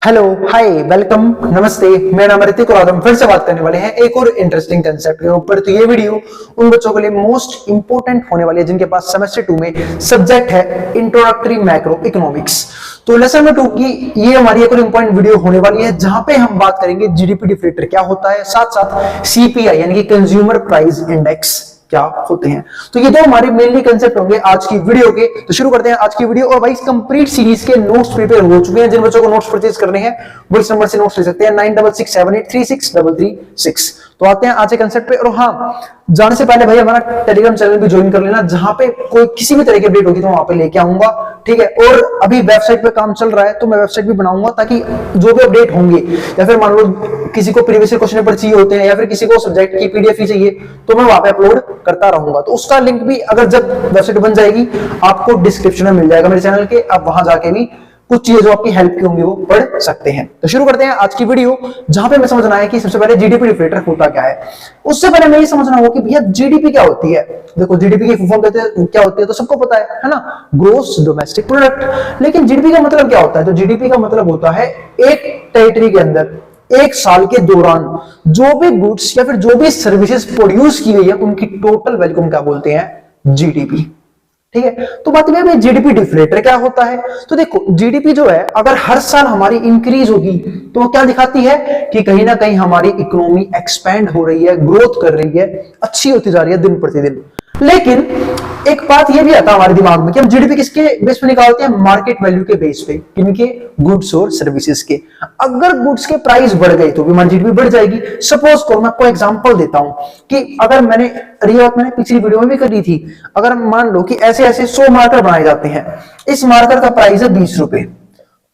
Hello, हाय, welcome, नमस्ते। मेरा नाम ऋतिक और आज हम फिर से बात करने वाले हैं एक और इंटरेस्टिंग कंसेप्ट के ऊपर। तो ये वीडियो उन बच्चों के लिए मोस्ट इंपोर्टेंट होने वाली है जिनके पास सेमेस्टर 2 में सब्जेक्ट है इंट्रोडक्टरी मैक्रो इकोनॉमिक्स। तो लेसन नंबर 2 की ये हमारी एक और इंपॉर्टेंट वीडियो होने वाली है जहां पे हम बात करेंगे जीडीपी डिफ्लेटर क्या होता है, साथ साथ सीपीआई यानी कि कंज्यूमर प्राइस इंडेक्स क्या होते हैं। तो ये दो हमारे मेनली कंसेप्ट होंगे आज की वीडियो के। तो शुरू करते हैं आज की वीडियो। और भाई इस कंप्लीट सीरीज के नोट्स प्रिपेयर हो चुके हैं। जिन बच्चों को नोट्स परचेज करने हैं वो इस नंबर से नोट्स ले सकते हैं 9667836336। तो आते हैं आज के कंसेप्ट पे। और हाँ, जाने से पहले भाई हमारा टेलीग्राम चैनल भी ज्वाइन कर लेना, जहां पे कोई किसी भी तरह की अपडेट होगी तो वहां पे लेके आऊंगा, ठीक है। और अभी वेबसाइट पे काम चल रहा है तो मैं वेबसाइट भी बनाऊंगा ताकि जो भी अपडेट होंगे, या फिर मान लो किसी को प्रीवियस क्वेश्चन पेपर चाहिए होते हैं या फिर किसी को सब्जेक्ट की पीडीएफ ही चाहिए तो मैं वहां पे अपलोड करता रहूंगा। तो उसका लिंक भी अगर जब वेबसाइट बन जाएगी आपको डिस्क्रिप्शन में मिल जाएगा मेरे चैनल के। आप वहां जाके भी कुछ चीजें जो आपकी हेल्प की होंगी वो पढ़ सकते हैं। तो शुरू करते हैं आज की वीडियो, जहां पे मैं समझना है कि सबसे पहले जीडीपी डिफ्लेटर होता क्या है। उससे पहले मैं ये समझना होगा कि भैया जीडीपी क्या होती है। देखो, जीडीपी की फुल फॉर्म कहते हैं क्या होती है तो सबको पता है ना, ग्रोस डोमेस्टिक प्रोडक्ट। लेकिन जीडीपी का मतलब क्या होता है? तो जीडीपी का मतलब होता है एक टेरिटरी के अंदर एक साल के दौरान जो भी गुड्स या फिर जो भी सर्विसेज प्रोड्यूस की गई है उनकी टोटल वैल्यू को क्या बोलते हैं? जीडीपी, ठीक है। तो बात यह है जीडीपी डिफ्लेटर क्या होता है। तो देखो, जीडीपी जो है अगर हर साल हमारी इंक्रीज होगी तो वो क्या दिखाती है कि कहीं ना कहीं हमारी इकोनॉमी एक्सपैंड हो रही है, ग्रोथ कर रही है, अच्छी होती जा रही है दिन प्रतिदिन। लेकिन एक बात यह भी आता है हमारे दिमाग में कि हम जीडीपी किसके बेस पे निकालते हैं? मार्केट वैल्यू के बेस पे। किनके? गुड्स और सर्विसेज के। अगर गुड्स के प्राइस बढ़ गए तो भी हमारी जीडीपी बढ़ जाएगी। सपोज करो, मैं आपको एग्जांपल देता हूं कि अगर मैंने पिछली वीडियो में भी करी थी, अगर मान लो कि ऐसे ऐसे 100 मार्कर बनाए जाते हैं, इस मार्कर का प्राइस है 20 रुपए,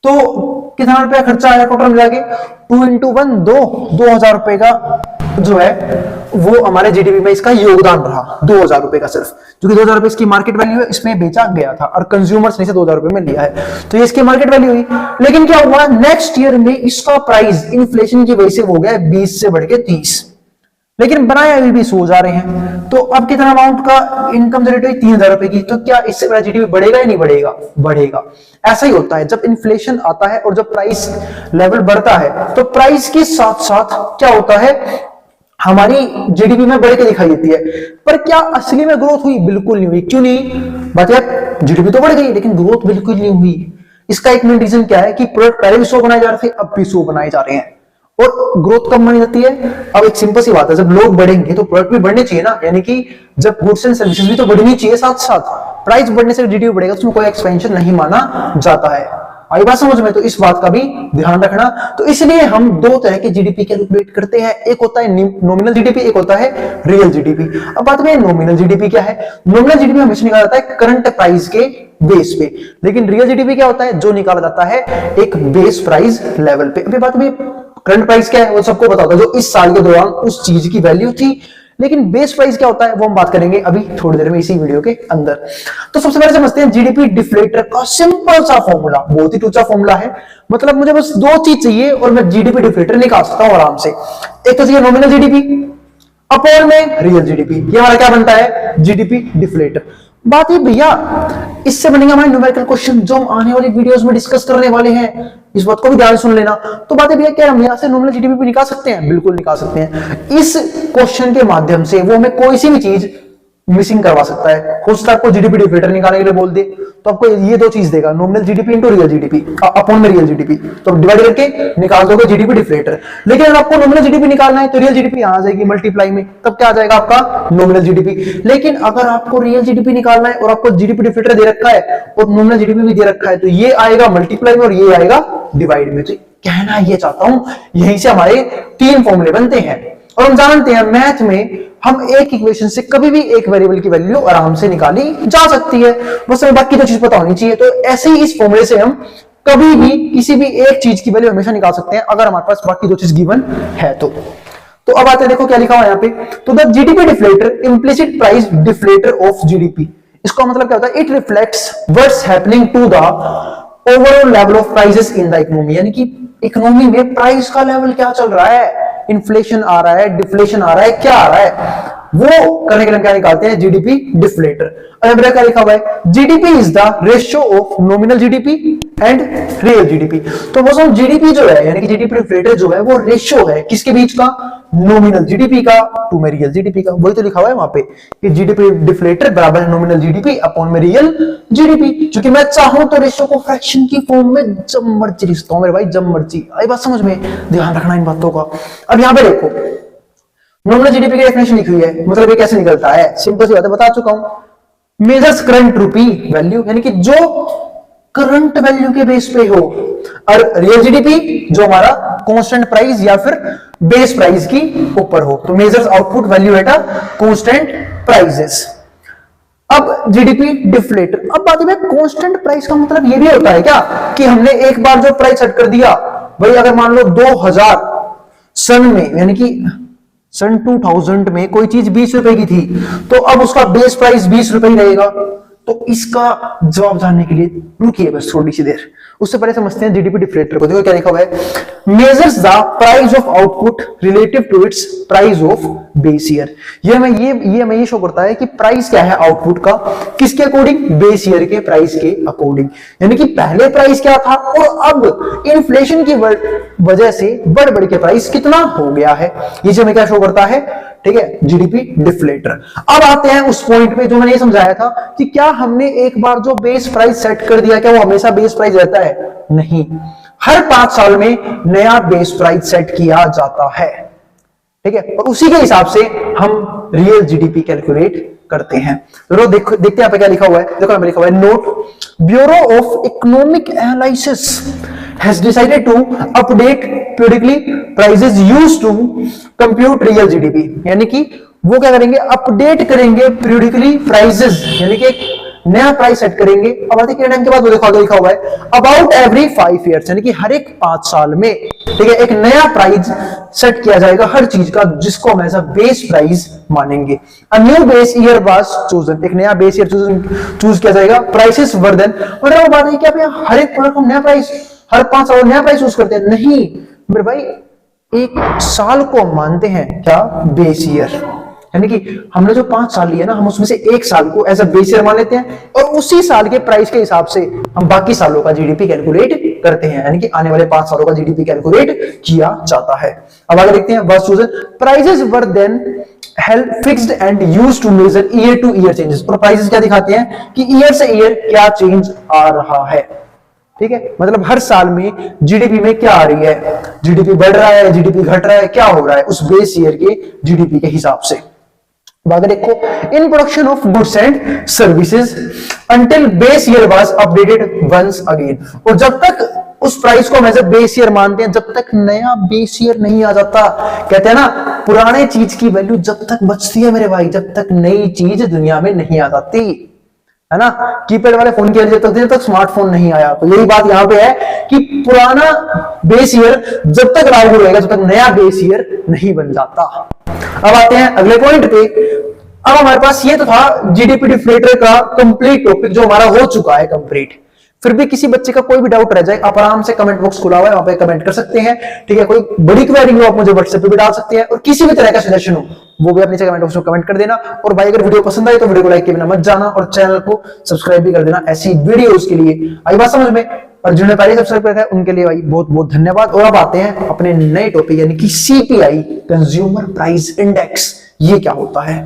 तो कितना रुपया खर्चा आया टोटल मिला के? 2 into 1 2,000 रुपए का जो है वो हमारे जीडीपी में इसका योगदान रहा, 2,000 रुपए का सिर्फ, क्योंकि 2,000 रुपए इसकी मार्केट वैल्यू है, इसमें बेचा गया था और कंज्यूमर्स ने इसे 2,000 रुपए में लिया है, तो ये इसकी मार्केट वैल्यू हुई। लेकिन क्या हुआ, नेक्स्ट ईयर में इसका प्राइस इन्फ्लेशन की वजह से हो गया 20 से बढ़ के 30, लेकिन बनाए अभी भी 100 जा रहे हैं। तो अब कितना अमाउंट का इनकम जनरेट हुई? 3,000 रुपए की। तो क्या इससे बड़ा जीडीपी बढ़ेगा या नहीं बढ़ेगा? बढ़ेगा। ऐसा ही होता है जब इन्फ्लेशन आता है और जब प्राइस लेवल बढ़ता है तो प्राइस के साथ साथ क्या होता है, हमारी जीडीपी में बढ़ के दिखाई देती है। पर क्या असली में ग्रोथ हुई? बिल्कुल नहीं हुई। क्यों नहीं? बात यार, जीडीपी तो बढ़ गई लेकिन ग्रोथ बिल्कुल नहीं हुई। इसका एक मेन रीजन क्या है कि प्रोडक्ट पहले भी 100 बनाए जा रहे थे, अब भी 100 बनाए जा रहे हैं और ग्रोथ कम मानी जाती है। अब एक सिंपल सी बात है, जब लोग बढ़ेंगे तो प्रोडक्ट भी बढ़ने चाहिए ना, यानी कि जब गुड्स एंड सर्विसेज भी तो बढ़नी चाहिए साथ साथ। प्राइस बढ़ने से जीडीपी बढ़ेगा, उसमें कोई एक्सपेंशन नहीं माना जाता है। आई बात समझ में? तो इस बात का भी ध्यान रखना। तो इसलिए हम दो तरह के जीडीपी कैलकुलेट करते हैं, एक होता है नॉमिनल जीडीपी, एक होता है रियल जीडीपी। अब बात में नॉमिनल जीडीपी क्या है? नॉमिनल जीडीपी हमेशा निकाला जाता है करंट प्राइस के बेस पे, लेकिन रियल जीडीपी क्या होता है? जो निकाला जाता है एक बेस प्राइस लेवल पे। अभी बात में करंट प्राइस क्या है वो सबको पता होता है, जो इस साल के दौरान उस चीज की वैल्यू थी। लेकिन बेस प्राइस क्या होता है वो हम बात करेंगे अभी थोड़ी देर में इसी वीडियो के अंदर। तो सबसे पहले समझते हैं जीडीपी डिफ्लेटर का सिंपल सा फॉर्मूला, बहुत ही टूचा फॉर्मूला है। मतलब मुझे बस दो चीज चाहिए और मैं जीडीपी डिफ्लेटर निकाल सकता हूं आराम से। एक तो चाहिए नॉमिनल जीडीपी अपॉन में रियल जीडीपी, ये हमारा क्या बनता है? GDP deflator. बात ये भैया, इससे बनेगा हमारे न्यूमेरिकल क्वेश्चन जो हम आने वाली वीडियोस में डिस्कस करने वाले हैं, इस बात को भी ध्यान सुन लेना। तो बात है भैया, क्या हम यहां से नॉमिनल जीडीपी भी निकाल सकते हैं? बिल्कुल निकाल सकते हैं। इस क्वेश्चन के माध्यम से वो हमें कोई सी भी चीज मिसिंग करवा सकता है। हो सकता है आपको जीडीपी डिफ्लेटर निकालने के लिए बोल दे तो आपको ये दो चीज देगा, nominal GDP into real GDP upon में रियल जीडीपी, तो डिवाइड करके निकाल दोगे जीडीपी डिफ्लेटर। लेकिन अगर आपको नॉमिनल जीडीपी निकालना है तो रियल जीडीपी यहां आ जाएगी मल्टीप्लाई में, तब क्या आ जाएगा आपका? Nominal GDP. लेकिन अगर आपको रियल जीडीपी निकालना है और आपको जीडीपी डिफ्लेटर दे रखा है और नॉमिनल जीडीपी भी दे रखा है, तो ये आएगा मल्टीप्लाई में और ये आएगा डिवाइड में। तो कहना ये चाहता हूं, यहीं से हमारे 3 फॉर्मूले बनते हैं। और हम जानते हैं मैथ में हम एक इक्वेशन से कभी भी एक वेरिएबल की वैल्यू आराम से निकाली जा सकती है, बस हमें बाकी 2 चीज पता होनी चाहिए। तो ऐसे ही इस फॉर्मूले से हम कभी भी किसी भी एक चीज की वैल्यू हमेशा निकाल सकते हैं अगर हमारे पास बाकी 2 चीज गिवन है तो अब आते हैं, देखो क्या लिखा हुआ है यहाँ पे। तो the GDP deflator implicit price deflator of GDP, इसका मतलब क्या होता है? It reflects what's happening to the overall level of prices in the economy, यानी कि इकोनॉमी में प्राइस का लेवल क्या चल रहा है, इन्फ्लेशन आ रहा है, डिफ्लेशन आ रहा है, क्या आ रहा है। वो करने के लिए क्या निकालते हैं, जीडीपी डिफ्लेटर। और मेरा क्या लिखा हुआ है, GDP is the ratio of nominal GDP and real GDP. तो वो सब जीडीपी जो है यानी कि जीडीपी डिफ्लेटर जो है वो रेशियो है किसके बीच का, नॉमिनल जीडीपी का टू में रियल जीडीपी का। वही तो लिखा हुआ है वहां पे कि जीडीपी डिफ्लेटर बराबर है नॉमिनल जीडीपी अपॉन में रियल जीडीपी। क्योंकि मैं चाहूं तो रेशियो को फ्रैक्शन की फॉर्म में जब मर्जी लिखता हूं मेरे भाई, जब मर्जी। आई बात समझ में, ध्यान रखना इन बातों का। अब यहां पे देखो नॉमिनल जीडीपी की डेफिनेशन लिखी हुई है, मतलब ये कैसे निकलता है, सिंपल सी बात है, बता चुका हूं। मेजर्स करंट रूपी वैल्यू यानी कि जो करंट वैल्यू के बेस पे हो, और रियल जीडीपी जो हमारा कांस्टेंट प्राइस या फिर बेस प्राइस की ऊपर हो। तो measures output value at a constant prices. अब जीडीपी डिफ्लेटर, अब बात है कांस्टेंट प्राइस का मतलब ये भी होता है क्या कि हमने एक बार जो प्राइस सेट कर दिया भाई, अगर मान लो 2000 सन में यानी कि सन 2000 में कोई चीज 20 रुपए की थी, तो अब उसका बेस प्राइस 20 रुपए ही रहेगा। तो इसका जवाब जानने के लिए रुकिए बस थोड़ी सी देर, उससे पहले समझते हैं जीडीपी डिफ्लेटर को। देखो क्या लिखा हुआ है, measures the price of output relative to its price of base year. ये हमें ये शो करता है कि प्राइस क्या है आउटपुट का, किसके अकॉर्डिंग, बेस ईयर के प्राइस के अकॉर्डिंग। यानी कि पहले प्राइस क्या था और अब इन्फ्लेशन की वजह से बढ़ के प्राइस कितना हो गया है, ये हमें क्या शो करता है, ठीक है, जीडीपी डिफ्लेटर। अब आते हैं उस पॉइंट पे जो मैंने ये समझाया था कि क्या हमने एक बार जो बेस प्राइस सेट कर दिया क्या वो हमेशा बेस प्राइस रहता है, नहीं, हर 5 साल में नया बेस प्राइस सेट किया जाता है, ठीक है, और उसी के हिसाब से हम रियल जीडीपी कैलकुलेट करते हैं। तो देखते हैं यहाँ पे क्या लिखा हुआ है, देखो यहाँ पे लिखा हुआ है, note bureau of economic analysis has decided to update periodically prices used to compute real GDP। यानी कि वो क्या करेंगे, अपडेट करेंगे periodically prices, यानी कि एक नया प्राइस सेट करेंगे। अब आते कितने टाइम के बाद, वो देखो आगे लिखा हुआ है अबाउट एवरी 5 years, यानी कि हर एक 5 साल में, ठीक है, एक नया प्राइस सेट किया जाएगा हर चीज का जिसको हम एज अ बेस प्राइस मानेंगे। A new base year was chosen, एक नया बेस ईयर चूज किया जाएगा। प्राइसेस वर देन, मतलब वो बात है कि आप हर एक प्रोडक्ट को नया प्राइस, हर 5 साल नया प्राइस यूज करते हैं, नहीं मेरे भाई, एक साल को हम मानते हैं क्या, बेस ईयर। यानी कि हमने जो 5 साल लिया ना, हम उसमें से एक साल को एज अ बेस ईयर मान लेते हैं और उसी साल के प्राइस के हिसाब से हम बाकी सालों का जीडीपी कैलकुलेट करते हैं। यानी कि आने वाले 5 सालों का जीडीपी कैलकुलेट किया जाता है। अब आगे देखते हैं, were chosen prices were then held fixed and used to measure year to year changes. और प्राइसेस क्या दिखाते हैं कि ईयर से ईयर क्या चेंज आ रहा है, ठीक है, मतलब हर साल में जीडीपी में क्या आ रही है, जीडीपी बढ़ रहा है, जीडीपी घट रहा है, क्या हो रहा है उस बेस ईयर के जीडीपी के हिसाब से। बाकी देखो, in production of goods and services until base year was updated once again. और जब तक उस प्राइस को हम एज अ बेस ईयर मानते हैं, जब तक नया बेस ईयर नहीं आ जाता, कहते हैं ना पुराने चीज की वैल्यू जब तक बचती है मेरे भाई, जब तक नई चीज दुनिया में नहीं आ जाती, है ना। कीपैड वाले फोन के जब तक स्मार्टफोन नहीं आया, तो यही बात यहां पे है कि पुराना बेस ईयर जब तक लागू रहेगा, जब तक नया बेस ईयर नहीं बन जाता। अब आते हैं अगले पॉइंट पे। अब हमारे पास ये तो था जीडीपी डिफ्लेटर का कंप्लीट टॉपिक जो हमारा हो चुका है कंप्लीट। फिर भी किसी बच्चे का कोई भी डाउट रह जाए, आप आराम से कमेंट बॉक्स खुला हुआ है, वहां पे कमेंट कर सकते हैं, ठीक है। कोई बड़ी क्वेरी हो आप मुझे व्हाट्सएप पे भी डाल सकते हैं, और किसी भी तरह का सजेशन हो वो भी अपने कमेंट बॉक्स में कमेंट कर देना। और भाई अगर वीडियो पसंद आई तो वीडियो को लाइक किए बिना मत जाना, और चैनल को सब्सक्राइब भी कर देना ऐसी वीडियोस के लिए। आई बात समझ में, और जिन्होंने पहले सब्सक्राइब किया है उनके लिए भाई बहुत बहुत धन्यवाद। और अब आते हैं अपने नए टॉपिक यानी कि सीपीआई, कंज्यूमर प्राइस इंडेक्स, ये क्या होता है।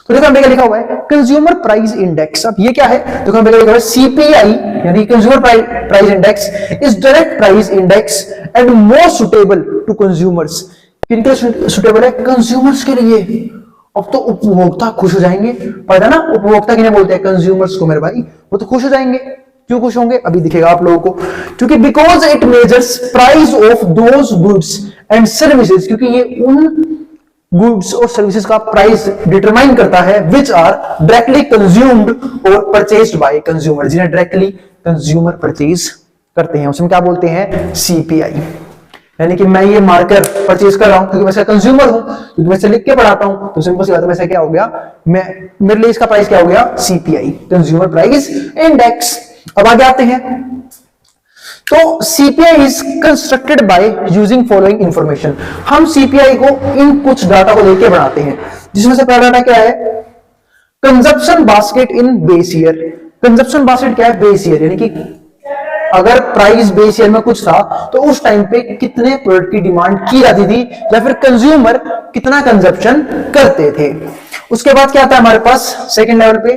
तो देखो क्या लिखा हुआ है, कंज्यूमर प्राइस इंडेक्स। अब ये क्या है, देखो लिखा हुआ है सीपीआई यानी consumer price index is direct price index and more suitable to consumers. किनके सुटेबल है, कंज्यूमर्स के लिए। अब तो उपभोक्ता खुश हो जाएंगे, पता है ना उपभोक्ता किन्हें बोलते हैं, कंज्यूमर्स को मेरे भाई, वो तो खुश हो जाएंगे। क्यों खुश होंगे अभी दिखेगा आप लोगों को, क्योंकि because it measures price of those goods and services, क्योंकि ये उन गुड्स और सर्विसेज का प्राइस डिटरमाइन करता है विच आर डायरेक्टली कंज्यूम्ड और परचेज्ड बाय कंज्यूमर, जिन्हें डायरेक्टली कंज्यूमर परचेज करते हैं, उसमें क्या बोलते हैं, सीपीआई। यानी कि मैं ये मार्कर परचेज कर रहा हूं क्योंकि मैं इसका कंज्यूमर हूं, क्योंकि मैं इसे लिख के पढ़ाता हूं, तो सिंपल सी बात है वैसे क्या हो गया, मैं मेरे लिए इसका प्राइस क्या हो गया, सीपीआई, कंज्यूमर प्राइस इंडेक्स। अब आगे आते हैं, तो CPI is constructed by using following information. हम सीपीआई को इन कुछ डाटा को लेके बनाते हैं। जिसमें से पहला डाटा क्या है, कंजप्शन बास्केट इन बेस ईयर। कंजप्शन बास्केट क्या है, बेस ईयर, यानी कि अगर प्राइस बेस ईयर में कुछ था तो उस टाइम पे कितने प्रोडक्ट की डिमांड की जाती थी या फिर कंज्यूमर कितना कंजप्शन करते थे। उसके बाद क्या आता है हमारे पास सेकंड लेवल पे,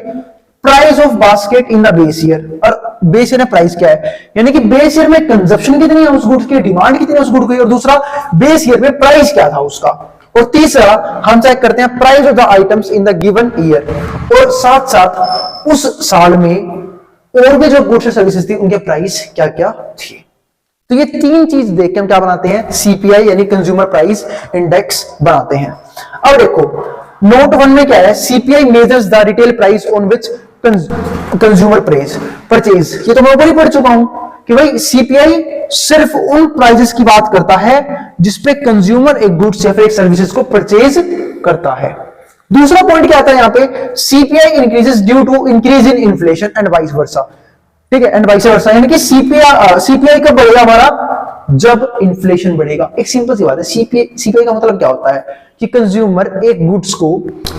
price of basket in the base year. और बेस ईयर में प्राइस क्या है, यानी कि बेस ईयर में कंजप्शन कितनी है उस गुड्स की, डिमांड कितनी है उस गुड की, और दूसरा बेस ईयर में प्राइस क्या था उसका। और तीसरा हम चेक करते हैं price of the items in the given year, और साथ साथ उस साल में और भी जो गुड्स और सर्विसेज थी उनके प्राइस क्या क्या थी। तो ये तीन चीज देख के हम क्या बनाते हैं, सीपीआई यानी कंज्यूमर प्राइस इंडेक्स बनाते हैं। अब देखो नोट 1 में क्या है, CPI measures the retail price on which consumer price purchase. ये तो मैं ऊपर ही पढ़ चुका हूं कि भाई सीपीआई सिर्फ उन प्राइसेस की बात करता है जिसपे कंज्यूमर एक गुड्स या फिर एक सर्विसेज को परचेज करता है। दूसरा पॉइंट क्या आता है यहां पे, CPI increases due to increase in inflation and vice versa. ठीक है, एंड वाइस वर्सा, यानी कि सीपीआई कब बढ़ेगा हमारा, जब इन्फ्लेशन बढ़ेगा। एक सिंपल सी बात है, सीपीआई का मतलब क्या होता है कि कंज्यूमर एक गुड्स को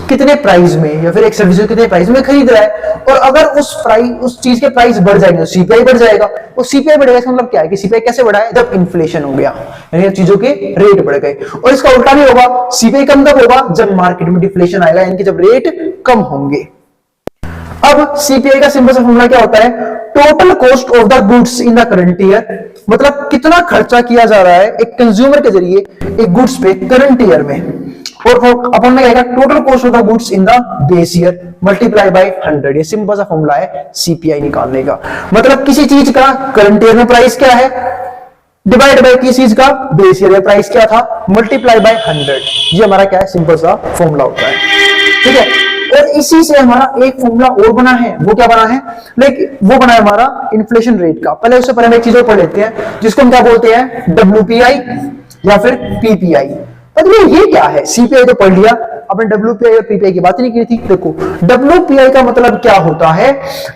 कितने प्राइस में या फिर एक सर्विस को कितने प्राइस में खरीद रहा है, और अगर उस चीज के प्राइस बढ़ जाएंगे तो सीपीआई बढ़ जाएगा। और सीपीआई बढ़ेगा इसका मतलब क्या है कि सीपीआई कैसे बढ़ा है, जब इन्फ्लेशन हो गया, यानी चीजों के रेट बढ़ गए। और इसका उल्टा भी होगा, सीपीआई कम कब होगा, जब मार्केट में डिफ्लेशन आएगा, यानी कि जब रेट कम होंगे। अब सीपीआई का सिंपल सा फॉर्मूला क्या होता है, total cost of the goods in the current year, मतलब कितना खर्चा किया जा रहा है एक कंज्यूमर के जरिए एक गुड्स पे करंट ईयर में, और अपन ने कहेगा total cost of the goods in the base year multiply by 100। ये सिंपल सा फॉर्मूला है सीपीआई निकालने का। मतलब किसी चीज का करंट ईयर में प्राइस क्या है, डिवाइड बाय किसी चीज का बेस ईयर में प्राइस क्या था, मल्टीप्लाई बाय 100। ये हमारा क्या है, सिंपल सा फॉर्मूला होता है। ठीक है, और इसी से हमारा एक फॉर्मूला और बना है, वो क्या बना है, लेकिन वो बना है हमारा इन्फ्लेशन रेट का। पहले उससे पहले हम एक चीज और पढ़ लेते हैं जिसको हम क्या बोलते हैं, डब्ल्यूपीआई या फिर पीपीआई। मतलब ये क्या है, सीपीआई तो पढ़ लिया, अपने डब्ल्यूपीआई और पीपीआई की बात नहीं की थी। देखो डब्ल्यूपीआई का मतलब क्या होता है,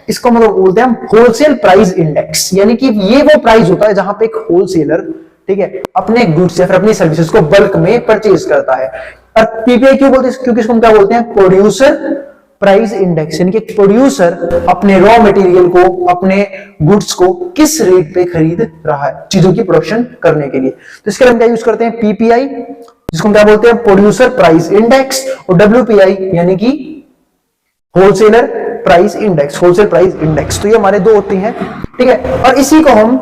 इसको मतलब बोलते हैं हम होलसेल प्राइस इंडेक्स, यानी कि ये वो प्राइस होता है जहां पे एक होलसेलर, ठीक है, अपने गुड्स या फिर अपनी सर्विसेज को बल्क में परचेज करता है। और पीपीआई क्यों बोलते हैं, क्योंकि इसको हम क्या बोलते हैं, प्रोड्यूसर प्राइस इंडेक्स, यानी कि प्रोड्यूसर अपने रॉ मटेरियल को, अपने गुड्स को किस रेट पे खरीद रहा है चीजों की प्रोडक्शन करने के लिए। तो इसके लिए हम क्या यूज करते हैं, पीपीआई, जिसको हम क्या बोलते हैं, प्रोड्यूसर प्राइस इंडेक्स, और डब्ल्यूपीआई यानी कि wholesaler price index, wholesale price index. तो ये हमारे दो होते हैं, ठीक है। और इसी को हम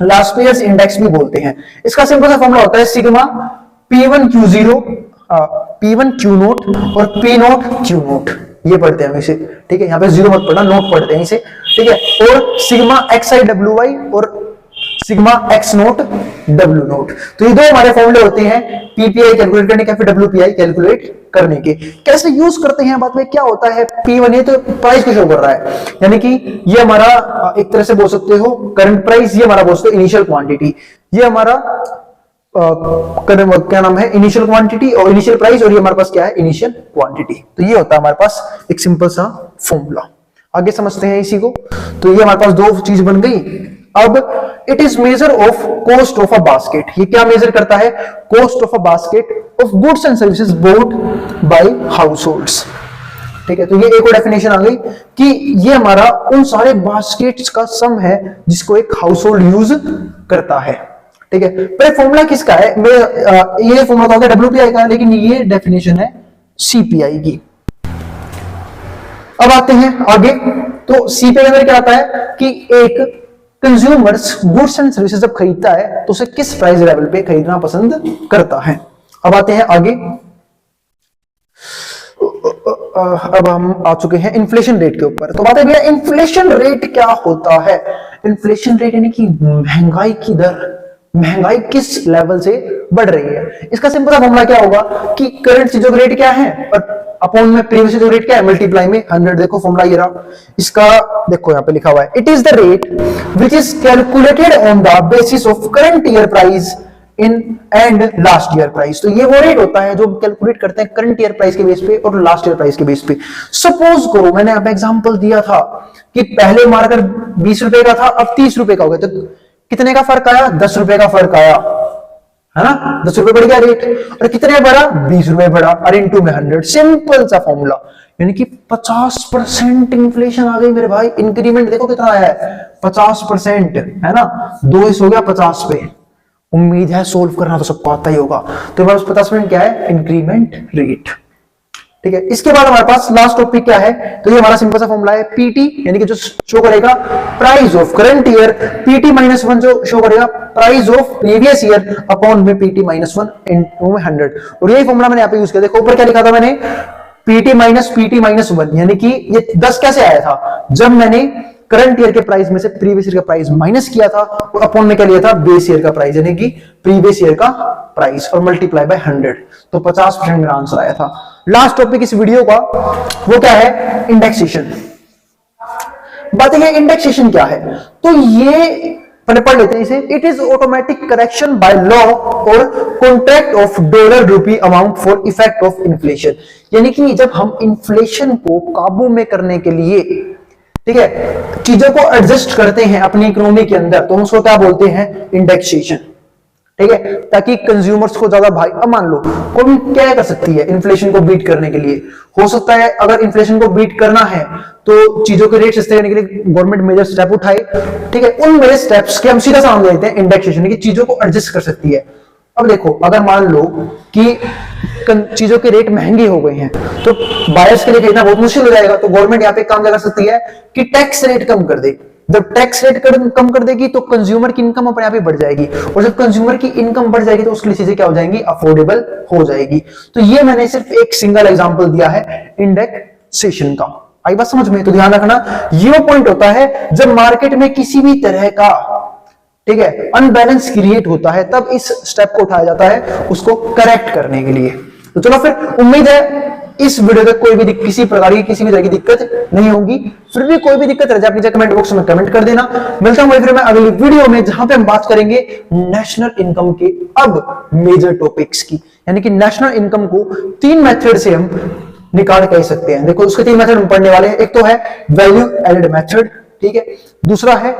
लास्ट ईयर्स इंडेक्स भी बोलते हैं। इसका सिंपल सा फॉर्मूला होता है सिग्मा P1Q0 P1Q0 और P0Q0, ये पढ़ते हैं हम इसे, ठीक है। यहाँ पे जीरो मत पढ़ना, नोट पढ़ते हैं इसे, ठीक है। और सिग्मा XI WI और सिग्मा X0 W0। तो ये दो हमारे फॉर्मूले होते हैं पीपीआई कैलकुलेट करने के, फिर डब्ल्यूपीआई कैलकुलेट करने के। कैसे यूज करते हैं बात में, क्या होता है P1, ये तो प्राइस को शो कर रहा है, यानी कि ये हमारा एक तरह से बोल सकते हो करंट प्राइस, ये हमारा बोल सकते हो इनिशियल क्वांटिटी, ये हमारा क्या नाम है, इनिशियल क्वांटिटी और इनिशियल प्राइस, और ये हमारे पास क्या है, इनिशियल क्वांटिटी। तो ये होता है हमारे पास एक सिंपल सा फॉर्मूला। आगे समझते हैं इसी को। तो ये हमारे पास दो चीज बन गई। अब it is measure of cost of a basket, ये क्या मेजर करता है, cost of a basket of goods and services bought by households, ठीक है। तो ये एक और डेफिनेशन आ गई कि ये हमारा उन सारे बास्केट्स का सम है जिसको एक हाउस होल्ड यूज करता है, ठीक है। पर फॉर्मूला किसका है, ये फॉर्मूला तो होगा डब्ल्यूपीआई का, लेकिन ये डेफिनेशन है सीपीआई की। अब आते हैं आगे। तो सीपीआई अंदर क्या आता है कि एक कंज्यूमर्स गुड्स एंड सर्विसेज जब खरीदता है तो उसे किस प्राइस लेवल पे खरीदना पसंद करता है। अब आते हैं आगे। अब हम आ चुके हैं इन्फ्लेशन रेट के ऊपर। तो बात है भैया इन्फ्लेशन रेट क्या होता है। इन्फ्लेशन रेट यानी कि महंगाई की दर, महंगाई किस लेवल से बढ़ रही है। इसका सिंपल सा फॉर्मूला क्या होगा कि करंट चीजों का रेट क्या है और अपॉन में प्रीवियस जो रेट क्या है, मल्टीप्लाई में 100। देखो फॉर्मूला ये रहा, इसका देखो यहाँ पे लिखा हुआ है, it is the rate which is calculated on the basis of current year price in and last year price. तो ये वो रेट होता है जो कैलकुलेट करते हैं करंट ईयर प्राइस के बेस पे और लास्ट ईयर प्राइस के बेस पे। सपोज करो मैंने यहाँ पे एग्जांपल दिया था कि पहले मार्कर 20 रुपए का था, अब 30 रुपए का हो गया, तो कितने का फर्क आया, 10 रुपए का फर्क आया। है ना, 10 रुपए बढ़ गया रेट, और कितने बढ़ा, 20 रुपए बढ़ा, और इनटू में 100, सिंपल सा फॉर्मूला। यानी कि 50% इन्फ्लेशन आ गई मेरे भाई। इंक्रीमेंट देखो कितना आया है, 50%, है ना, 2 हो गया 50 पे। उम्मीद है सोल्व करना तो सबको आता ही होगा। तो हमारे पास 50% क्या है, इंक्रीमेंट रेट। ठीक है, इसके बाद हमारे पास लास्ट टॉपिक क्या है, तो ये हमारा सिंपल सा फॉर्मूला है, पीटी, यानी कि जो शो करेगा price of current year, PT -1 जो शो करेगा price of previous year upon में पीटी -1 इनटू में 100। और यही फॉर्मूला मैंने यहाँ पे यूज किया। देखो ऊपर क्या लिखा था मैंने, पीटी -1, यानी कि ये 10 कैसे आया था, जब मैंने करंट ईयर के प्राइस में से प्रीवियस ईयर का प्राइस माइनस किया था, और अपॉन में क्या लिया था, बेस ईयर का प्राइस, यानी कि प्रीवियस ईयर का प्राइस, और मल्टीप्लाई बाय 100, तो 50% मेरा आंसर आया था। लास्ट टॉपिक इस वीडियो का वो क्या है, इंडेक्सेशन। बात है इंडेक्सेशन क्या है, तो ये पढ़ लेते हैं इसे। It is automatic correction by law और कॉन्ट्रैक्ट ऑफ डॉलर रूपी amount for effect of inflation, यानी कि जब हम इन्फ्लेशन को काबू में करने के लिए, ठीक है, चीजों को एडजस्ट करते हैं अपनी इकोनॉमी के अंदर, तो हम उसको क्या बोलते हैं, इंडेक्सेशन। ठीक है, ताकि कंज्यूमर्स को ज्यादा भाई, अब मान लो कोई क्या कर सकती है इन्फ्लेशन को बीट करने के लिए, हो सकता है अगर इन्फ्लेशन को बीट करना है तो चीजों के रेट सस्ते करने के लिए गवर्नमेंट मेजर स्टेप उठाए। ठीक है, उन मेजर स्टेप्स के हम सीधा सामने देते हैं इंडेक्सेशन, कि चीजों को एडजस्ट कर सकती है। अब देखो अगर मान लो कि चीजों के रेट महंगे हो गए हैं तो बायर्स के लिए खरीदना बहुत मुश्किल हो जाएगा, तो गवर्नमेंट यहाँ पे काम क्या कर सकती है कि टैक्स रेट कम कर दे। जब टैक्स रेट कम कर देगी तो कंज्यूमर की इनकम अपने आप ही बढ़ जाएगी, और जब कंज्यूमर की इनकम बढ़ जाएगी तो उसके लिए चीजें क्या हो जाएंगी, अफोर्डेबल हो जाएगी। तो ये मैंने सिर्फ एक सिंगल एग्जांपल दिया है इंडेक्सेशन का। आई बात समझ में, तो ध्यान रखना ये वो पॉइंट होता है जब मार्केट में किसी भी तरह का, ठीक है, अनबैलेंस क्रिएट होता है, तब इस स्टेप को उठाया जाता है उसको करेक्ट करने के लिए। तो चलो फिर, उम्मीद है इस वीडियो में कोई भी किसी प्रकार की किसी भी तरह की दिक्कत नहीं होगी। फिर भी कोई भी दिक्कत रह जाए नीचे कमेंट बॉक्स में कमेंट कर देना। मिलता हूं फिर मैं अगली वीडियो में, जहां पे हम बात करेंगे नेशनल इनकम के अब मेजर टॉपिक्स की, यानी कि नेशनल इनकम को 3 मेथड से हम निकाल कह सकते हैं। देखो उसके 3 मेथड हम पढ़ने वाले हैं। एक तो है वैल्यू एडेड मेथड, ठीक है, दूसरा है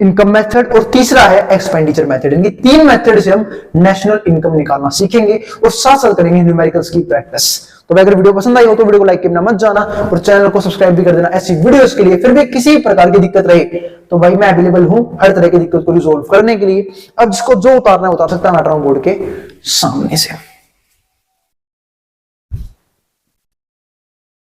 इनकम मेथड, और तीसरा है एक्सपेंडिचर मेथड। इनकी 3 मेथड से हम नेशनल इनकम निकालना सीखेंगे और साथ साथ करेंगे न्यूमेरिकल्स की प्रैक्टिस। तो अगर वीडियो पसंद आई हो तो वीडियो को लाइक करना मत जाना, और चैनल को सब्सक्राइब भी कर देना ऐसी वीडियोस के लिए। फिर भी किसी प्रकार की दिक्कत रहे तो भाई मैं अवेलेबल हूं हर तरह की दिक्कत को रिजोल्व करने के लिए। अब जिसको जो उतारना है उतार सकता है मैटर बोर्ड के सामने से।